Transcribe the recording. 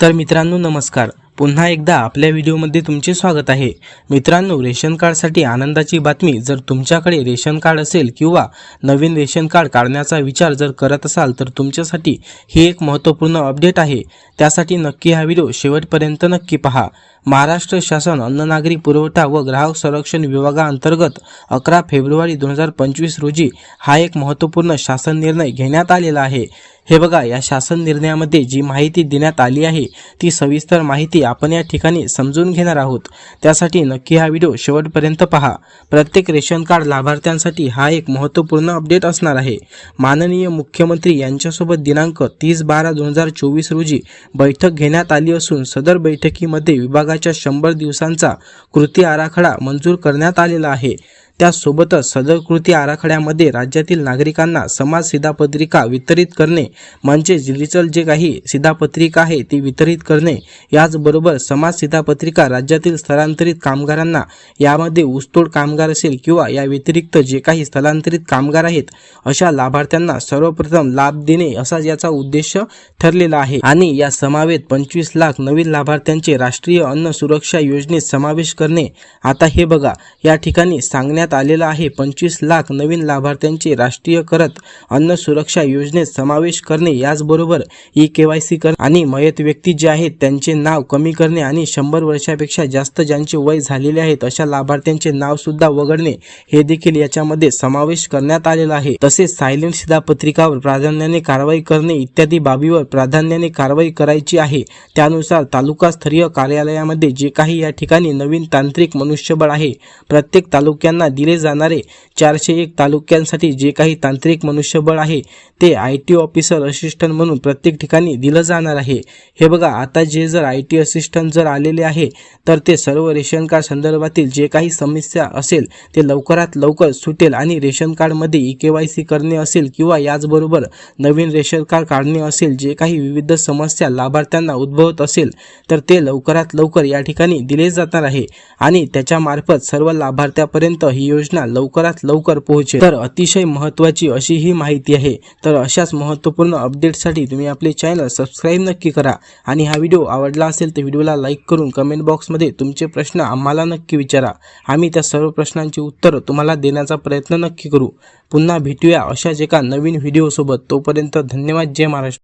तर मित्रांनो नमस्कार, पुन्हा एकदा आपल्या व्हिडिओमध्ये तुमचे स्वागत आहे। मित्रांनो, रेशन कार्डसाठी आनंदाची बातमी। जर तुमच्याकडे रेशन कार्ड असेल किंवा नवीन रेशन कार्ड काढण्याचा विचार जर करत असाल तर तुमच्यासाठी ही एक महत्त्वपूर्ण अपडेट आहे। त्यासाठी नक्की हा व्हिडिओ शेवटपर्यंत नक्की पहा। महाराष्ट्र शासन अन्न नागरी पुरवठा व ग्राहक संरक्षण विभागाअंतर्गत 11 फेब्रुवारी 2025 रोजी हा एक महत्त्वपूर्ण शासन निर्णय घेण्यात आलेला आहे। हे बघा, या शासन निर्णयामध्ये जी माहिती देण्यात आली आहे ती सविस्तर माहिती आपण या ठिकाणी समजून घेणार आहोत। त्यासाठी नक्की हा व्हिडिओ शेवटपर्यंत पहा। प्रत्येक रेशन कार्ड लाभार्थ्यांसाठी हा एक महत्त्वपूर्ण अपडेट असणार आहे। माननीय मुख्यमंत्री यांच्यासोबत दिनांक 30/12/2024 रोजी बैठक घेण्यात आली असून सदर बैठकीमध्ये विभागाच्या 100 दिवसांचा कृती आराखडा मंजूर करण्यात आलेला आहे। त्यासोबतच सदर कृती आराखड्यामध्ये राज्यातील नागरिकांना समाज शिधापत्रिका वितरित करणे म्हणजे डिजिटल जे काही शिधापत्रिका आहे ती वितरित करणे, याचबरोबर समाज शिधापत्रिका राज्यातील स्थलांतरित कामगारांना, यामध्ये ऊसतोड कामगार असेल किंवा या व्यतिरिक्त जे काही स्थलांतरित कामगार आहेत अशा लाभार्थ्यांना सर्वप्रथम लाभ देणे असा याचा उद्देश ठरलेला आहे। आणि या समावेत 25 लाख नवीन लाभार्थ्यांचे राष्ट्रीय अन्न सुरक्षा योजनेत समावेश करणे। आता हे बघा, या ठिकाणी सांगण्यात आलेला आहे 25 लाख नवीन लाभार्थ्यांचे राष्ट्रीयकृत अन्न सुरक्षा योजनेत समावेश करणे, याचबरोबर ई-केवायसी करणे आणि मयत व्यक्ती जे आहेत त्यांचे नाव कमी करणे आणि 100 वर्षापेक्षा जास्त ज्यांचे वय झालेले आहेत अशा लाभार्थ्यांचे नाव सुद्धा वगळणे, हे देखील याच्यामध्ये समावेश करण्यात आलेला आहे। तसेच सायलेंट शिधापत्रिकावर प्राधान्याने कारवाई करणे इत्यादी बाबीवर प्राधान्याने कारवाई करायची आहे। त्यानुसार तालुकास्तरीय कार्यालयामध्ये जे काही या ठिकाणी नवीन तांत्रिक मनुष्यबळ आहे, प्रत्येक तालुक्यांना दिले जाणारे 401 तालुक्यांसाठी जे काही तांत्रिक मनुष्यबळ आहे ते IT ऑफिसर असिस्टंट म्हणून प्रत्येक ठिकाणी दिलं जाणार आहे। हे बघा, आता जे जर IT असिस्टंट जर आलेले आहे तर ते सर्व रेशन कार्ड संदर्भातील जे काही समस्या असेल ते लवकरात लवकर सुटेल आणि रेशन कार्डमध्ये ई-केवायसी करणे असेल किंवा याचबरोबर नवीन रेशन कार्ड काढणे असेल, जे काही विविध समस्या लाभार्थ्यांना उद्भवत असेल तर ते लवकरात लवकर या ठिकाणी दिले जाणार आहे आणि त्याच्या मार्फत सर्व लाभार्थ्यापर्यंत ही योजना लवकरात लवकर पोहोचेल। तर अतिशय महत्त्वाची अशी ही माहिती आहे। तर अशाच महत्त्वपूर्ण अपडेटसाठी तुम्ही आपले चॅनल सबस्क्राइब नक्की करा आणि हा व्हिडिओ आवडला असेल तर व्हिडिओला लाईक करून कमेंट बॉक्समध्ये तुमचे प्रश्न आम्हाला नक्की विचारा। आम्ही त्या सर्व प्रश्नांची उत्तर तुम्हाला देण्याचा प्रयत्न नक्की करू। पुन्हा भेटूया अशाच एका नवीन व्हिडिओ सोबत। तोपर्यंत धन्यवाद। जय महाराष्ट्र।